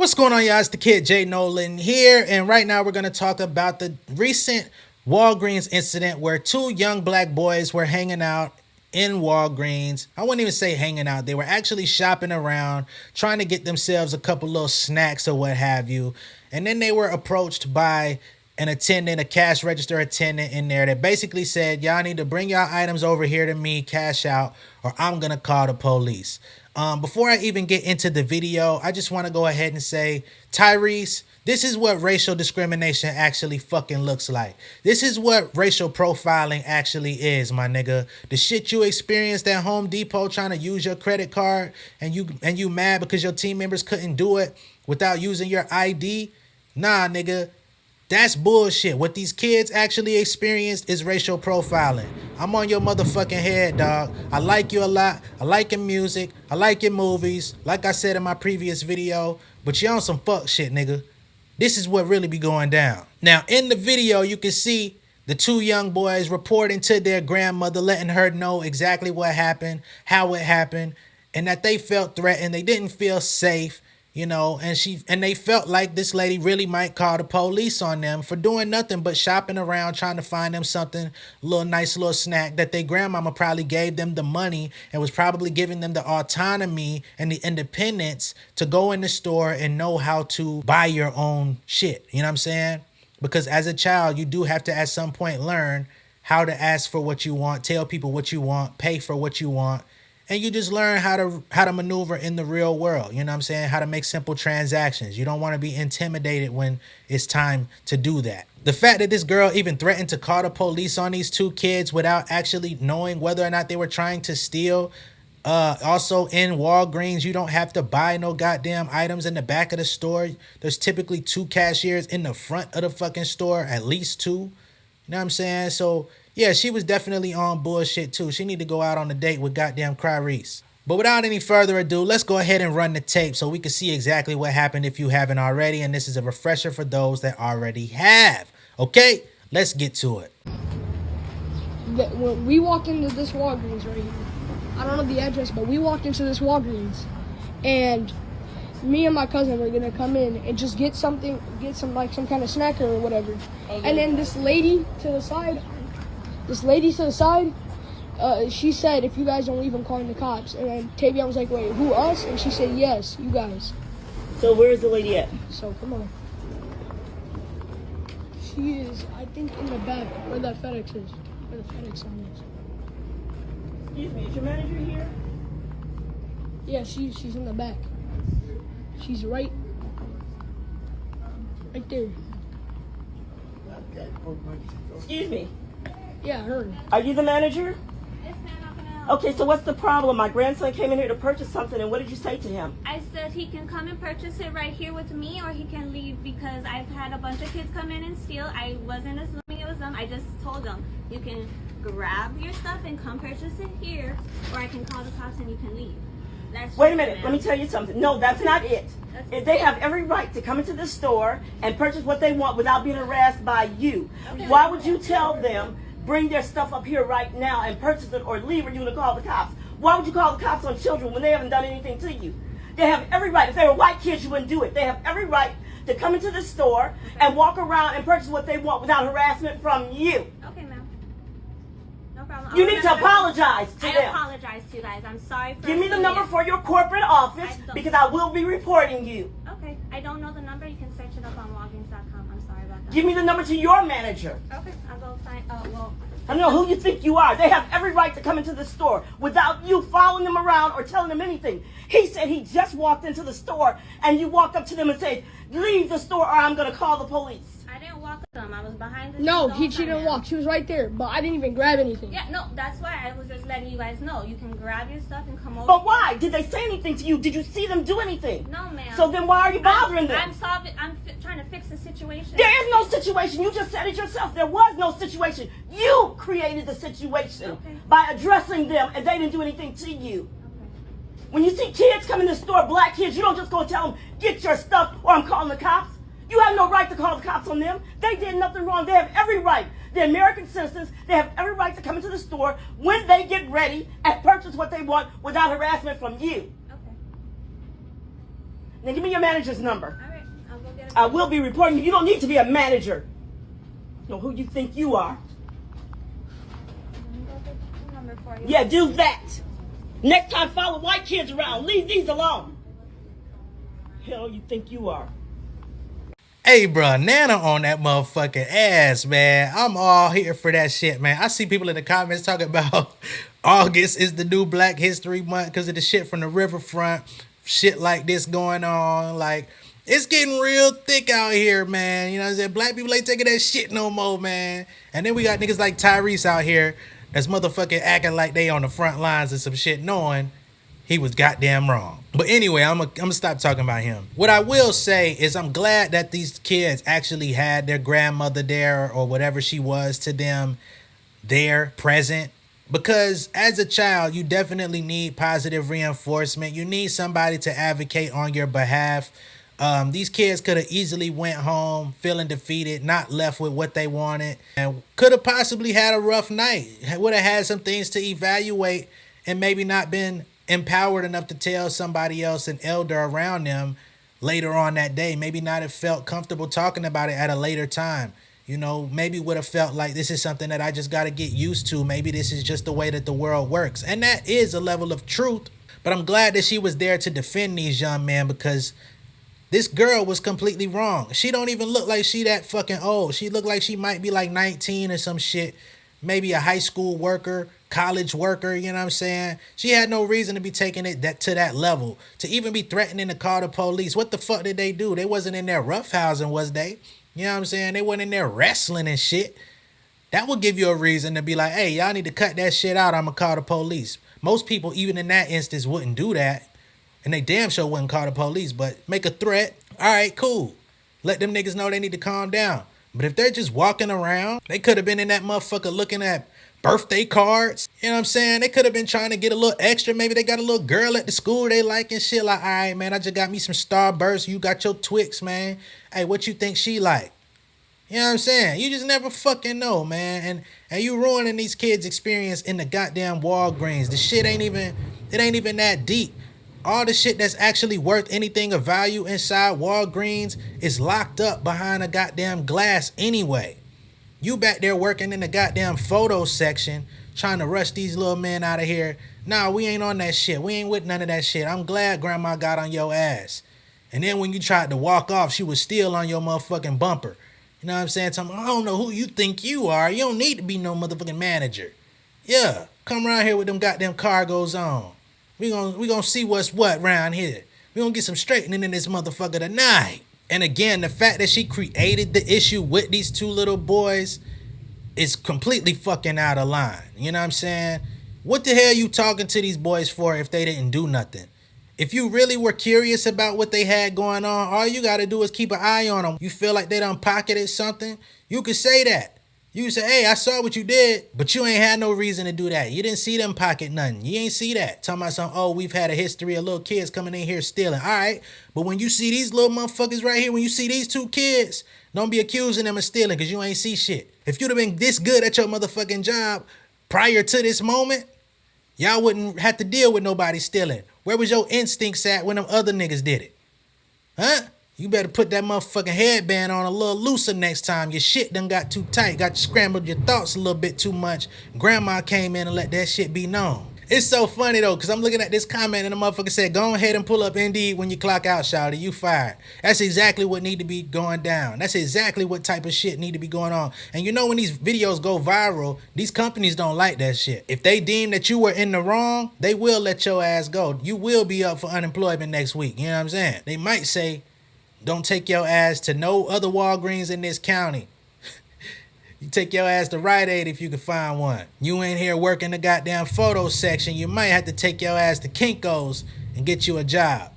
What's going on, y'all? It's the kid Jay Nolan here, and right now we're going to talk about the recent Walgreens incident where two young black boys were hanging out in Walgreens. I wouldn't even say hanging out. They were actually shopping around, trying to get themselves a couple little snacks or what have you. And then they were approached by an attendant, a cash register attendant in there that basically said, y'all need to bring y'all items over here to me, cash out, or I'm going to call the police. Before I even get into the video, I just want to go ahead and say, Tyrese, this is what racial discrimination actually fucking looks like. This is what racial profiling actually is, my nigga. The shit you experienced at Home Depot trying to use your credit card and you mad because your team members couldn't do it without using your ID. Nah, nigga. That's bullshit. What these kids actually experienced is racial profiling. I'm on your motherfucking head, dog. I like you a lot. I like your music. I like your movies. Like I said in my previous video, but you on some fuck shit, nigga. This is what really be going down. Now, in the video, you can see the two young boys reporting to their grandmother, letting her know exactly what happened, how it happened, and that they felt threatened. They didn't feel safe. You know, and they felt like this lady really might call the police on them for doing nothing but shopping around trying to find them something, nice little snack that their grandmama probably gave them the money and was probably giving them the autonomy and the independence to go in the store and know how to buy your own shit. You know what I'm saying? Because as a child, you do have to at some point learn how to ask for what you want, tell people what you want, pay for what you want. And you just learn how to maneuver in the real world. You know what I'm saying? How to make simple transactions. You don't want to be intimidated when it's time to do that. The fact that this girl even threatened to call the police on these two kids without actually knowing whether or not they were trying to steal. Also in Walgreens, you don't have to buy no goddamn items in the back of the store. There's typically two cashiers in the front of the fucking store, at least two. You know what I'm saying? So yeah, she was definitely on bullshit too. She need to go out on a date with goddamn Clarice. But without any further ado, let's go ahead and run the tape so we can see exactly what happened if you haven't already. And this is a refresher for those that already have. Okay, let's get to it. When we walked into this Walgreens right here, I don't know the address, but we walked into this Walgreens, and me and my cousin were gonna come in and just get some kind of snacker or whatever. Okay. And then this lady to the side, she said, if you guys don't leave, I'm calling the cops. And then Tavion was like, wait, who, us? And she said, yes, you guys. So where's the lady at? So come on. She is, I think, in the back where that FedEx is. Where the FedEx sign is. Excuse me, is your manager here? Yeah, she's in the back. She's right there. Excuse me. Yeah, her. Are you the manager? Yes, ma'am, how can I help? Okay, so what's the problem? My grandson came in here to purchase something, and what did you say to him? I said he can come and purchase it right here with me, or he can leave, because I've had a bunch of kids come in and steal. I wasn't assuming it was them. I just told them, you can grab your stuff and come purchase it here, or I can call the cops and you can leave. Wait a minute, let me tell you something. No, that's not it. They have every right to come into the store and purchase what they want without being harassed by you. Okay. Why would you tell them, bring their stuff up here right now and purchase it, or leave, or you're going to call the cops? Why would you call the cops on children when they haven't done anything to you? They have every right. If they were white kids, you wouldn't do it. They have every right to come into the store and walk around and purchase what they want without harassment from you. Okay, ma'am. No problem. You need to apologize to them. I apologize to you guys. I'm sorry for... Give me the number for your corporate office, because I will be reporting you. Okay. I don't know the number. You can search it up on Walgreens.com. I'm sorry about that. Give me the number to your manager. Okay. I'll go find... I don't know who you think you are. They have every right to come into the store without you following them around or telling them anything. He said he just walked into the store and you walked up to them and said, leave the store or I'm going to call the police. I didn't walk with them. I was behind the No, she didn't walk. She was right there, but I didn't even grab anything. Yeah, no, that's why I was just letting you guys know. You can grab your stuff and come over. But why? Did they say anything to you? Did you see them do anything? No, ma'am. So then why are you bothering them? I'm trying to fix the situation. There is no situation. You just said it yourself. There was no situation. You created the situation by addressing them, and they didn't do anything to you. When you see kids come in the store, black kids, you don't just go and tell them, get your stuff or I'm calling the cops. You have no right to call the cops on them. They did nothing wrong. They have every right. They're American citizens. They have every right to come into the store when they get ready and purchase what they want without harassment from you. Okay. Now give me your manager's number. All right, I'll go get it. I will be reporting you. You don't need to be a manager. Know who you think you are. Let me go get the number for you. Yeah, do that. Next time, follow white kids around. Leave these alone. Hell, you think you are. Hey, bro, Nana on that motherfucking ass, man. I'm all here for that shit, man. I see people in the comments talking about August is the new Black History Month because of the shit from the riverfront. Shit like this going on. Like, it's getting real thick out here, man. You know what I'm saying? Black people ain't taking that shit no more, man. And then we got niggas like Tyrese out here that's motherfucking acting like they on the front lines of some shit knowing he was goddamn wrong. But anyway, I'm gonna stop talking about him. What I will say is I'm glad that these kids actually had their grandmother there or whatever she was to them there, present. Because as a child, you definitely need positive reinforcement. You need somebody to advocate on your behalf. These kids could have easily went home feeling defeated, not left with what they wanted, and could have possibly had a rough night. Would have had some things to evaluate and maybe not been empowered enough to tell somebody else, an elder around them, later on that day. Maybe not have felt comfortable talking about it at a later time. You know, maybe would have felt like this is something that I just got to get used to. Maybe this is just the way that the world works. And that is a level of truth. But I'm glad that she was there to defend these young men because this girl was completely wrong. She don't even look like she that fucking old. She looked like she might be like 19 or some shit. Maybe a high school worker, college worker, you know what I'm saying? She had no reason to be taking it to that level. To even be threatening to call the police. What the fuck did they do? They wasn't in there roughhousing, was they? You know what I'm saying? They weren't in there wrestling and shit. That would give you a reason to be like, hey, y'all need to cut that shit out. I'm going to call the police. Most people, even in that instance, wouldn't do that. And they damn sure wouldn't call the police. But make a threat. All right, cool. Let them niggas know they need to calm down. But if they're just walking around, they could have been in that motherfucker looking at birthday cards. You know what I'm saying? They could have been trying to get a little extra. Maybe they got a little girl at the school they like and shit. Like, all right, man, I just got me some Starburst. You got your Twix, man. Hey, what you think she like? You know what I'm saying? You just never fucking know, man. And you ruining these kids' experience in the goddamn Walgreens. The shit ain't even that deep. All the shit that's actually worth anything of value inside Walgreens is locked up behind a goddamn glass anyway. You back there working in the goddamn photo section trying to rush these little men out of here. Nah, we ain't on that shit. We ain't with none of that shit. I'm glad grandma got on your ass. And then when you tried to walk off, she was still on your motherfucking bumper. You know what I'm saying? Tell me, I don't know who you think you are. You don't need to be no motherfucking manager. Yeah, come around here with them goddamn cargos on. We gonna see what's what around here. We gonna get some straightening in this motherfucker tonight. And again, the fact that she created the issue with these two little boys is completely fucking out of line. You know what I'm saying? What the hell you talking to these boys for if they didn't do nothing? If you really were curious about what they had going on, all you got to do is keep an eye on them. You feel like they done pocketed something, you could say that. You say, hey, I saw what you did, but you ain't had no reason to do that. You didn't see them pocket nothing. You ain't see that. Talking about something, oh, we've had a history of little kids coming in here stealing. All right, but when you see these little motherfuckers right here, when you see these two kids, don't be accusing them of stealing because you ain't see shit. If you'd have been this good at your motherfucking job prior to this moment, y'all wouldn't have to deal with nobody stealing. Where was your instincts at when them other niggas did it? Huh? You better put that motherfucking headband on a little looser next time. Your shit done got too tight. Got scrambled your thoughts a little bit too much. Grandma came in and let that shit be known. It's so funny though, because I'm looking at this comment and the motherfucker said, go ahead and pull up Indeed when you clock out, shawty. You fired. That's exactly what need to be going down. That's exactly what type of shit need to be going on. And you know when these videos go viral, these companies don't like that shit. If they deem that you were in the wrong, they will let your ass go. You will be up for unemployment next week. You know what I'm saying? They might say, don't take your ass to no other Walgreens in this county. You take your ass to Rite Aid if you can find one. You ain't here working the goddamn photo section. You might have to take your ass to Kinko's and get you a job.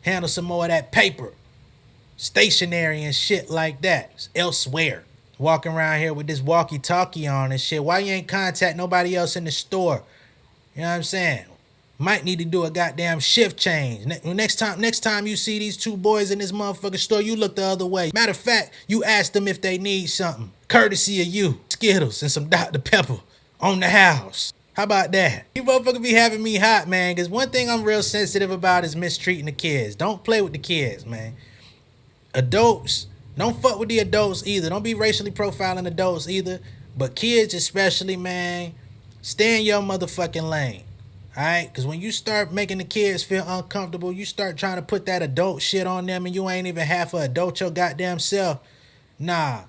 Handle some more of that paper. Stationery and shit like that. It's elsewhere. Walking around here with this walkie-talkie on and shit. Why you ain't contact nobody else in the store? You know what I'm saying? Might need to do a goddamn shift change. Next time you see these two boys in this motherfucking store, you look the other way. Matter of fact, you ask them if they need something. Courtesy of you. Skittles and some Dr. Pepper on the house. How about that? You motherfuckers be having me hot, man, because one thing I'm real sensitive about is mistreating the kids. Don't play with the kids, man. Adults, don't fuck with the adults either. Don't be racially profiling adults either. But kids especially, man, stay in your motherfucking lane. Alright? Because when you start making the kids feel uncomfortable, you start trying to put that adult shit on them and you ain't even half an adult your goddamn self. Nah.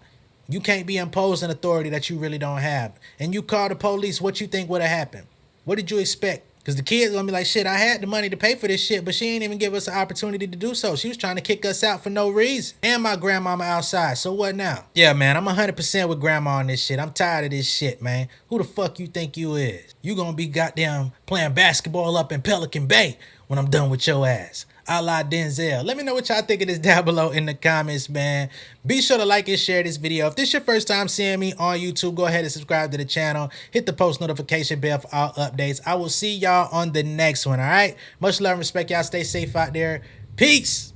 You can't be imposing authority that you really don't have. And you call the police, what you think would have happened? What did you expect? Because the kids gonna be like, shit, I had the money to pay for this shit, but she ain't even give us an opportunity to do so. She was trying to kick us out for no reason. And my grandmama outside, so what now? Yeah, man, I'm 100% with grandma on this shit. I'm tired of this shit, man. Who the fuck you think you is? You gonna be goddamn playing basketball up in Pelican Bay when I'm done with your ass. A la Denzel. Let me know what y'all think of this down below in the comments, man. Be sure to like and share this video. If this is your first time seeing me on YouTube, go ahead and subscribe to the channel. Hit the post notification bell for all updates. I will see y'all on the next one, all right? Much love and respect. Y'all stay safe out there. Peace.